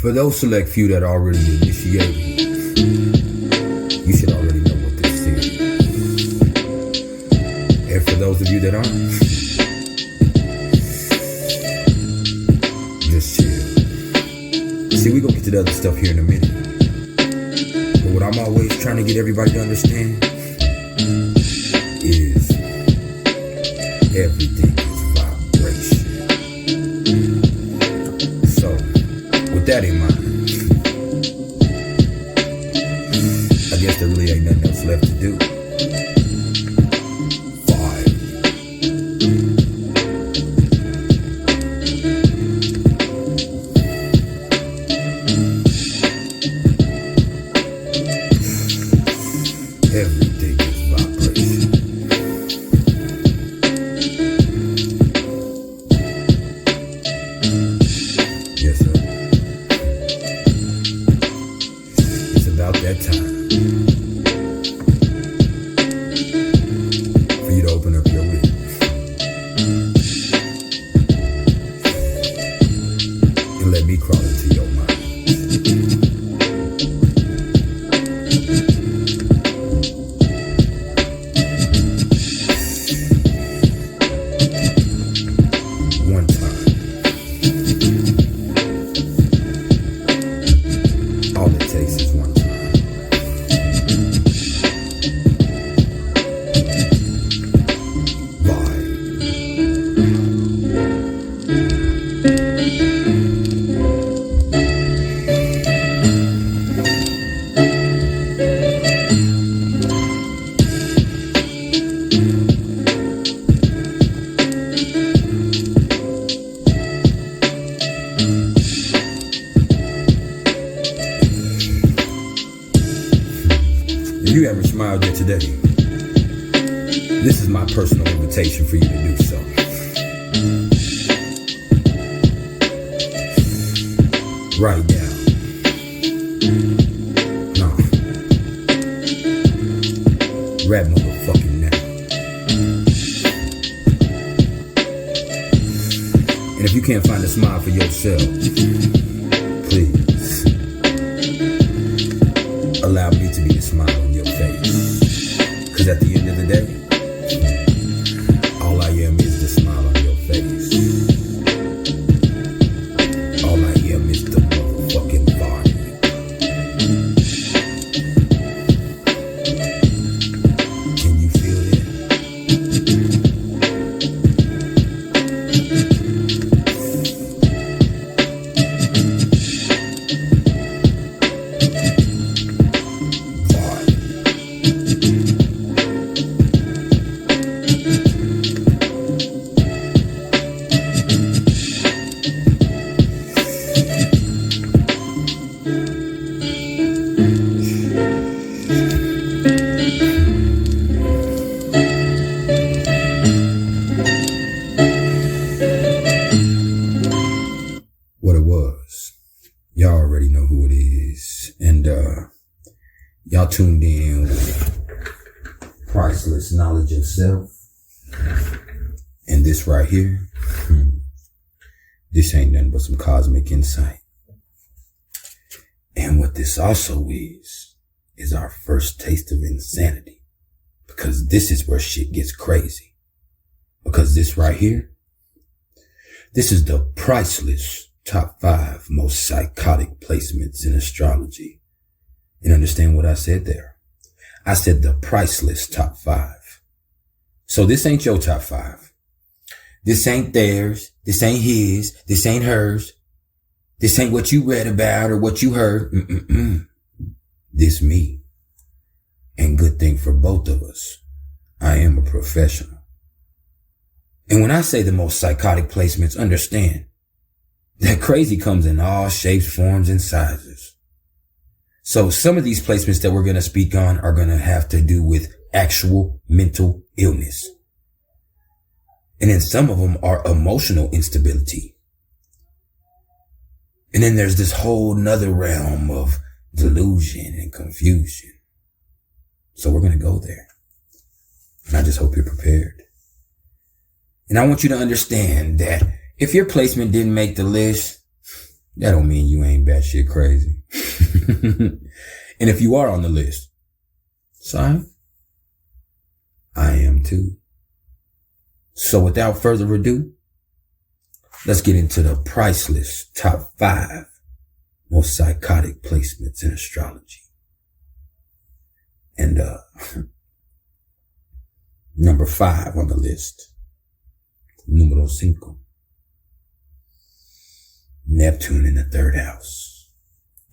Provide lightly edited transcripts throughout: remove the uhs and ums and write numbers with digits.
For those select few that are already initiated, you should already know what this is. And for those of you that aren't, just chill. See, we're gonna get to the other stuff here in a minute. But what I'm always trying to get everybody to understand is everything is vibration. So, with that in mind, I guess there really ain't nothing else left to do. Everything is vibration. Yes, sir. It's about that time for you to open up your will and let me crawl into your mind. If you haven't smiled yet today, this is my personal invitation for you to do so. Write down. No. Rap motherfucking now. And if you can't find a smile for yourself, please allow me to be the smile on your face. Cause at the end of the day, all I am is the smile on your face. All I am is the motherfucking body. Can you feel it? What it was. Y'all already know who it is. And y'all tuned in with Priceless Knowledge of Self. And this right here, this ain't nothing but some cosmic insight. And what this also is our first taste of insanity. Because this is where shit gets crazy. Because this right here, this is the priceless top 5 most psychotic placements in astrology. And understand what I said there. I said the priceless top 5. So this ain't your top 5. This ain't theirs. This ain't his. This ain't hers. This ain't what you read about or what you heard. This me. And good thing for both of us. I am a professional. And when I say the most psychotic placements, understand that crazy comes in all shapes, forms, and sizes. So some of these placements that we're going to speak on are going to have to do with actual mental illness. And then some of them are emotional instability. And then there's this whole nother realm of delusion and confusion. So we're going to go there. And I just hope you're prepared. And I want you to understand that if your placement didn't make the list, that don't mean you ain't batshit crazy. And if you are on the list, sign, I am too. So without further ado, let's get into the priceless top 5 most psychotic placements in astrology. And number 5 on the list, numero 5, Neptune in the 3rd house.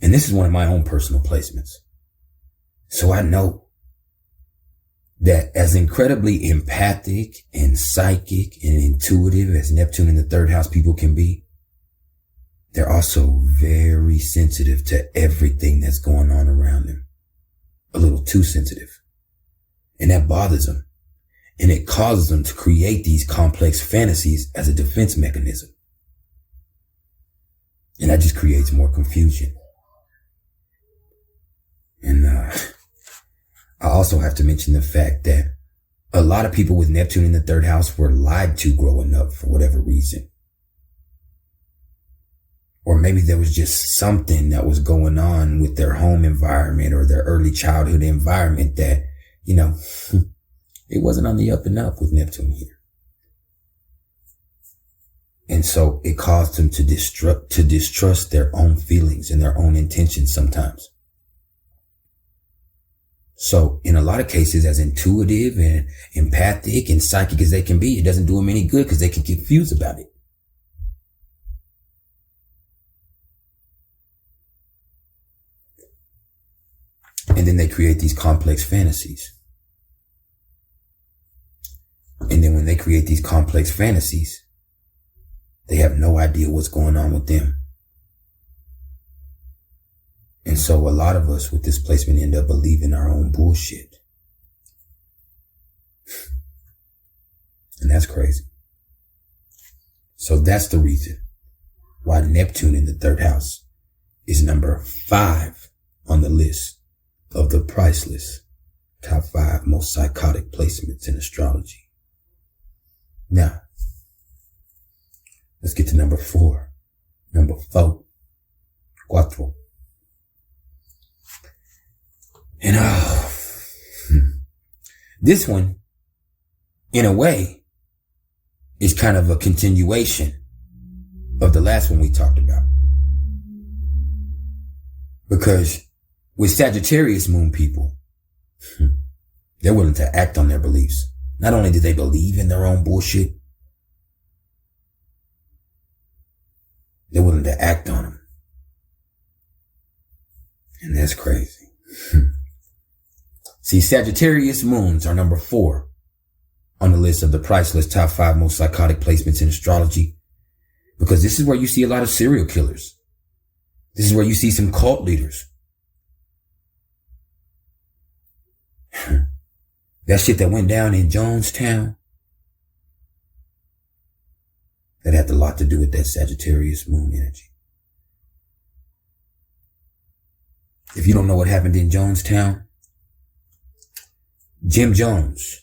And this is one of my own personal placements. So I know that as incredibly empathic and psychic and intuitive as Neptune in the 3rd house people can be, they're also very sensitive to everything that's going on around them. A little too sensitive. And that bothers them. And it causes them to create these complex fantasies as a defense mechanism. And that just creates more confusion. And I also have to mention the fact that a lot of people with Neptune in the 3rd house were lied to growing up for whatever reason. Or maybe there was just something that was going on with their home environment or their early childhood environment that, it wasn't on the up and up with Neptune here. And so it caused them to distrust their own feelings and their own intentions sometimes. So in a lot of cases, as intuitive and empathic and psychic as they can be, it doesn't do them any good because they can get confused about it. And then they create these complex fantasies. And then when they create these complex fantasies, they have no idea what's going on with them. And so a lot of us with this placement end up believing our own bullshit. And that's crazy. So that's the reason why Neptune in the 3rd house is number 5 on the list of the priceless top 5 most psychotic placements in astrology. Now, let's get to number 4. Number 4. Cuatro. And this one, in a way, is kind of a continuation of the last one we talked about. Because with Sagittarius Moon people, they're willing to act on their beliefs. Not only do they believe in their own bullshit, they're willing to act on them. And that's crazy. See, Sagittarius Moons are number 4 on the list of the priceless top 5 most psychotic placements in astrology, because this is where you see a lot of serial killers. This is where you see some cult leaders. That shit that went down in Jonestown, that had a lot to do with that Sagittarius Moon energy. If you don't know what happened in Jonestown, Jim Jones,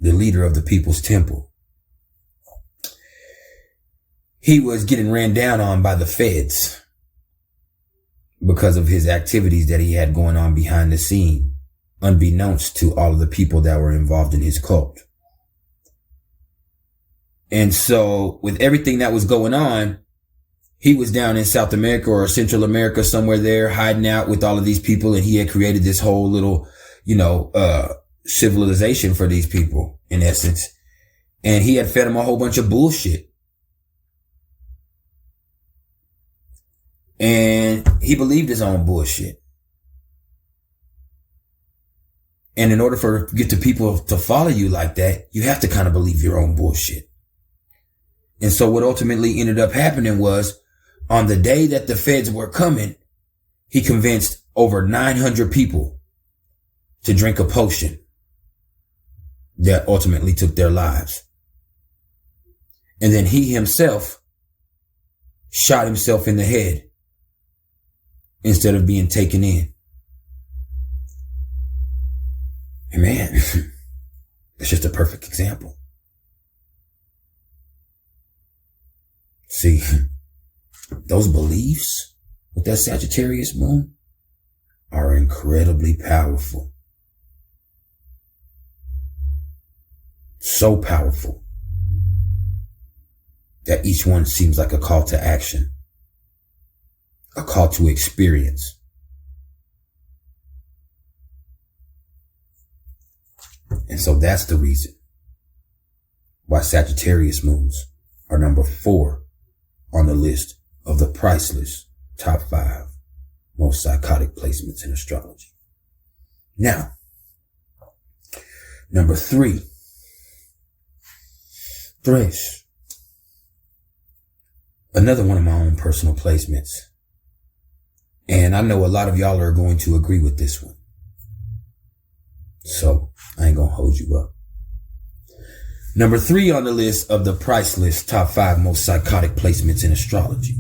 the leader of the People's Temple, he was getting ran down on by the feds because of his activities that he had going on behind the scene, unbeknownst to all of the people that were involved in his cult. And so with everything that was going on, he was down in South America or Central America, somewhere there, hiding out with all of these people. And he had created this whole little, civilization for these people, in essence. And he had fed them a whole bunch of bullshit. And he believed his own bullshit. And in order for get the people to follow you like that, you have to kind of believe your own bullshit. And so what ultimately ended up happening was, on the day that the feds were coming, he convinced over 900 people to drink a potion that ultimately took their lives. And then he himself shot himself in the head instead of being taken in. And man, that's just a perfect example. those beliefs with that Sagittarius moon are incredibly powerful. So powerful that each one seems like a call to action, a call to experience. And so that's the reason why Sagittarius moons are number 4 on the list of the priceless top 5 most psychotic placements in astrology. Now, number 3. Another one of my own personal placements. And I know a lot of y'all are going to agree with this one. So I ain't gonna hold you up. Number 3 on the list of the priceless top 5 most psychotic placements in astrology.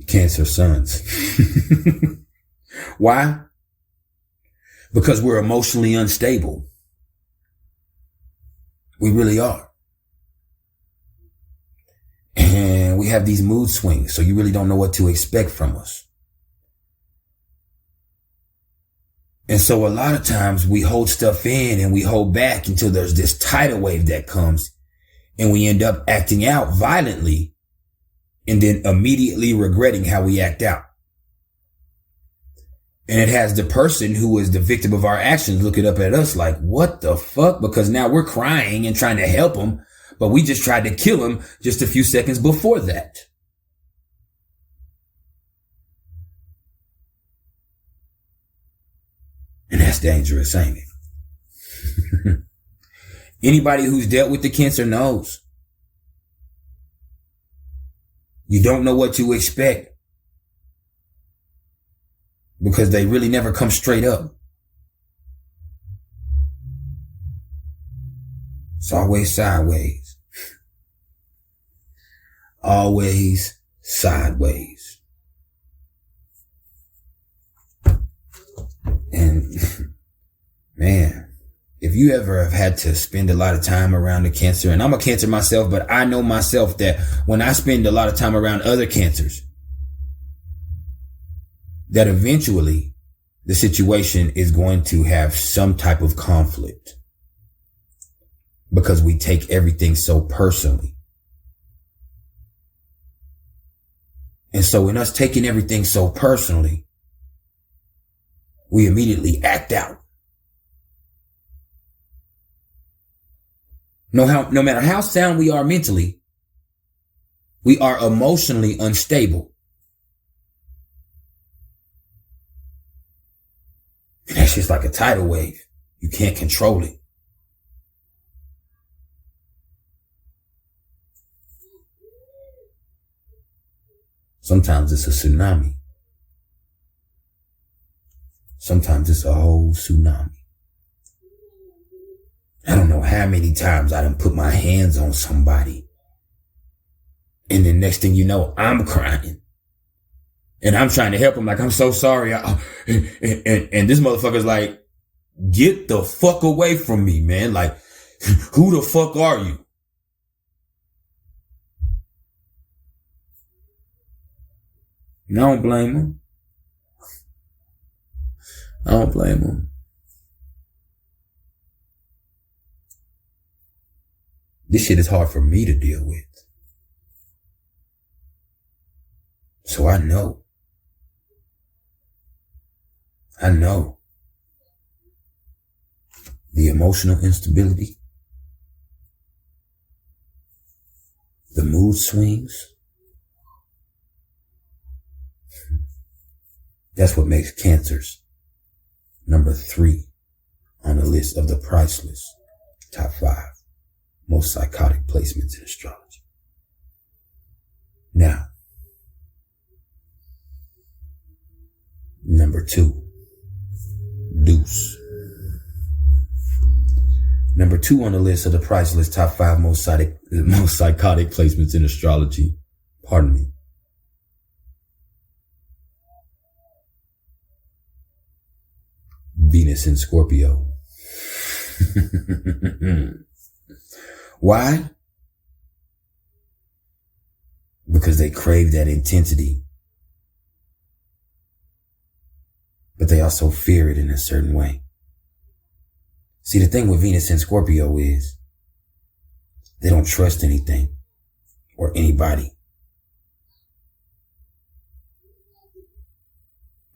Cancer suns. Why? Because we're emotionally unstable. We really are. And we have these mood swings, so you really don't know what to expect from us. And so a lot of times we hold stuff in and we hold back until there's this tidal wave that comes and we end up acting out violently and then immediately regretting how we act out. And it has the person who is the victim of our actions looking up at us like, what the fuck? Because now we're crying and trying to help them, but we just tried to kill him just a few seconds before that. And that's dangerous, ain't it? Anybody who's dealt with the Cancer knows. You don't know what to expect because they really never come straight up. It's always sideways. Always sideways. And man, if you ever have had to spend a lot of time around a Cancer, and I'm a Cancer myself, but I know myself that when I spend a lot of time around other Cancers, that eventually the situation is going to have some type of conflict because we take everything so personally. And so in us taking everything so personally, we immediately act out. No matter how sound we are mentally, we are emotionally unstable. And that's just like a tidal wave. You can't control it. Sometimes it's a tsunami. Sometimes it's a whole tsunami. I don't know how many times I done put my hands on somebody. And the next thing you know, I'm crying. And I'm trying to help him like, I'm so sorry. And this motherfucker's like, get the fuck away from me, man. Like, who the fuck are you? And I don't blame him. I don't blame him. This shit is hard for me to deal with. So I know. The emotional instability, the mood swings, that's what makes Cancers number 3 on the list of the priceless top 5 most psychotic placements in astrology. Now, number 2, Deuce. Number 2 on the list of the priceless top 5 most psychotic placements in astrology. Pardon me. Venus in Scorpio. Why? because they crave that intensity. But they also fear it in a certain way. See, the thing with Venus and Scorpio is they don't trust anything or anybody.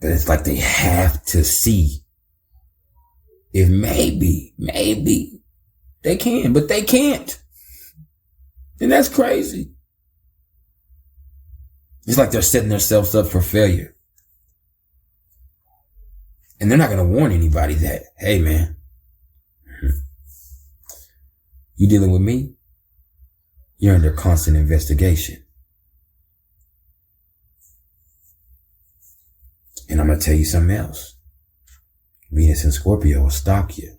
But it's like they have to see if maybe they can, but they can't. And that's crazy. It's like they're setting themselves up for failure. And they're not going to warn anybody that, hey man, you dealing with me? You're under constant investigation. And I'm going to tell you something else. Venus and Scorpio will stalk you.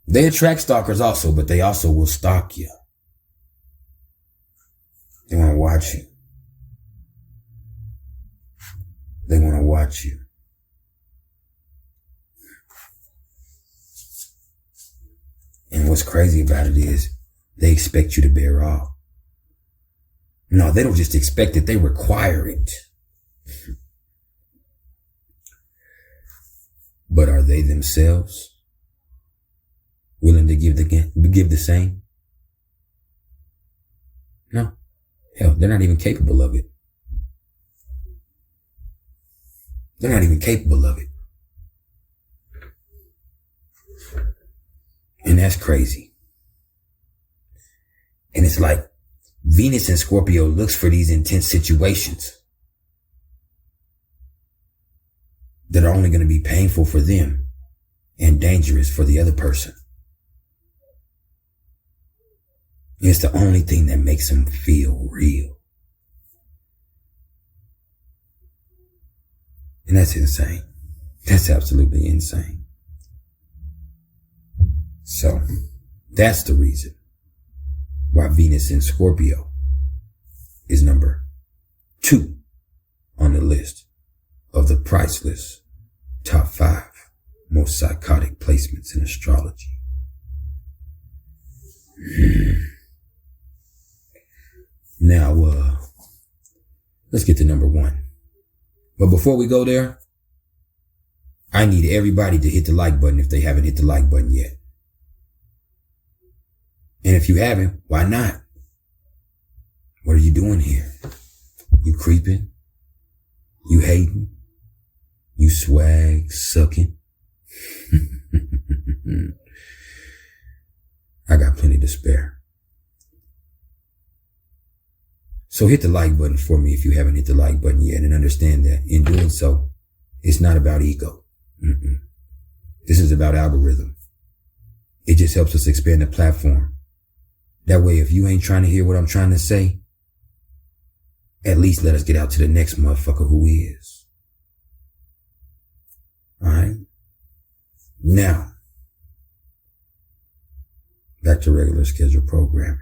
They attract stalkers also, but they also will stalk you. They want to watch you. They want to watch you. And what's crazy about it is they expect you to bear all. No, they don't just expect it, they require it. But are they themselves willing to give the same? No. Hell, they're not even capable of it. They're not even capable of it. And that's crazy. And it's like Venus and Scorpio looks for these intense situations that are only going to be painful for them and dangerous for the other person. It's the only thing that makes them feel real. And that's insane. That's absolutely insane. So that's the reason why Venus in Scorpio is number 2 on the list of the priceless top 5 most psychotic placements in astrology. Now, let's get to number 1. But before we go there, I need everybody to hit the like button if they haven't hit the like button yet. And if you haven't, why not? What are you doing here? You creeping? You hating? You swag sucking? I got plenty to spare. So hit the like button for me if you haven't hit the like button yet, and understand that in doing so, it's not about ego. This is about algorithm. It just helps us expand the platform. That way, if you ain't trying to hear what I'm trying to say, at least let us get out to the next motherfucker who is. Alright? Now, back to regular scheduled programming.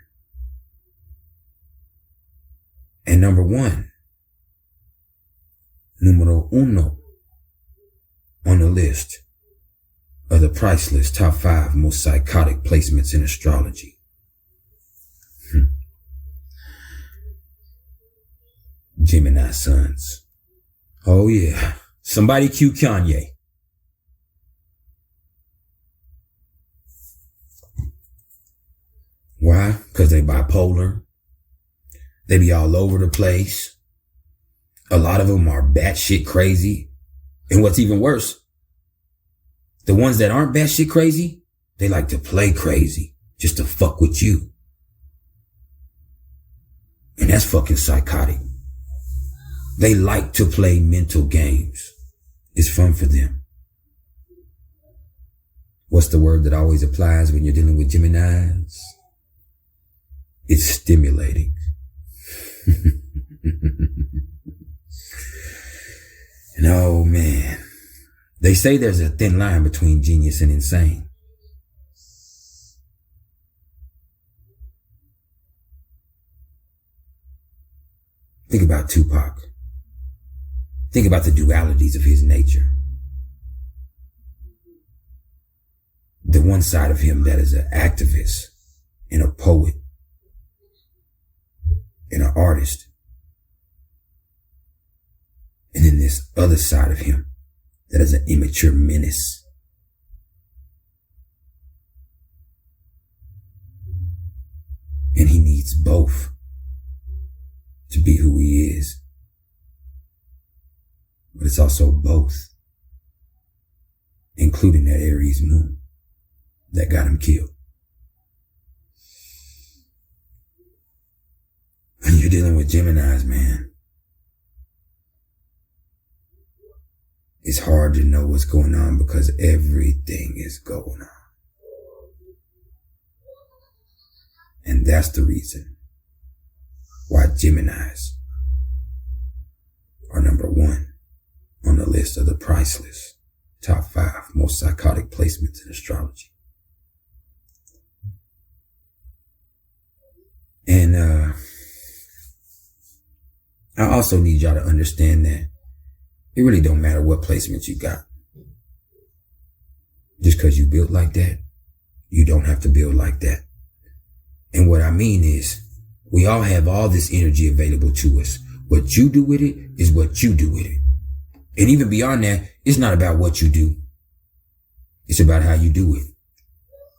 And number 1, numero uno on the list of the priceless top 5 most psychotic placements in astrology. Gemini Suns. Oh yeah. Somebody cue Kanye. Why? Because they bipolar. They be all over the place. A lot of them are batshit crazy. And what's even worse, the ones that aren't batshit crazy, they like to play crazy just to fuck with you. And that's fucking psychotic. They like to play mental games. It's fun for them. What's the word that always applies when you're dealing with Geminis? It's stimulating. And oh man, they say there's a thin line between genius and insane. Think about Tupac. Think about the dualities of his nature. The one side of him that is an activist and a poet, and an artist. And then this other side of him that is an immature menace. And he needs both to be who he is. But it's also both, including that Aries moon that got him killed. When you're dealing with Geminis, man, it's hard to know what's going on because everything is going on. And that's the reason why Geminis are number one on the list of the Priceless top 5 most psychotic placements in astrology. And I also need y'all to understand that it really don't matter what placement you got. Just because you built like that, you don't have to build like that. And what I mean is, we all have all this energy available to us. What you do with it is what you do with it. And even beyond that, it's not about what you do. It's about how you do it.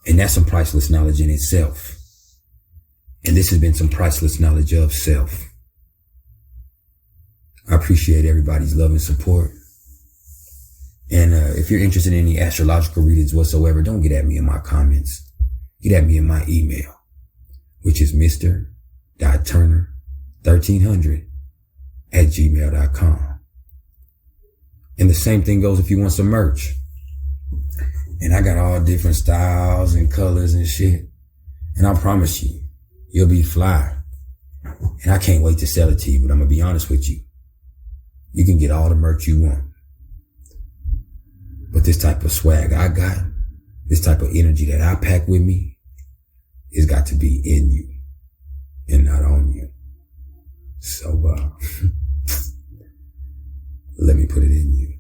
And that's some priceless knowledge in itself. And this has been some priceless knowledge of self. I appreciate everybody's love and support. And if you're interested in any astrological readings whatsoever, don't get at me in my comments. Get at me in my email, which is mr.turner1300@gmail.com. And the same thing goes if you want some merch. And I got all different styles and colors and shit. And I promise you, you'll be fly. And I can't wait to sell it to you, but I'm going to be honest with you. You can get all the merch you want. But this type of swag I got, this type of energy that I pack with me, it's got to be in you and not on you. So, let me put it in you.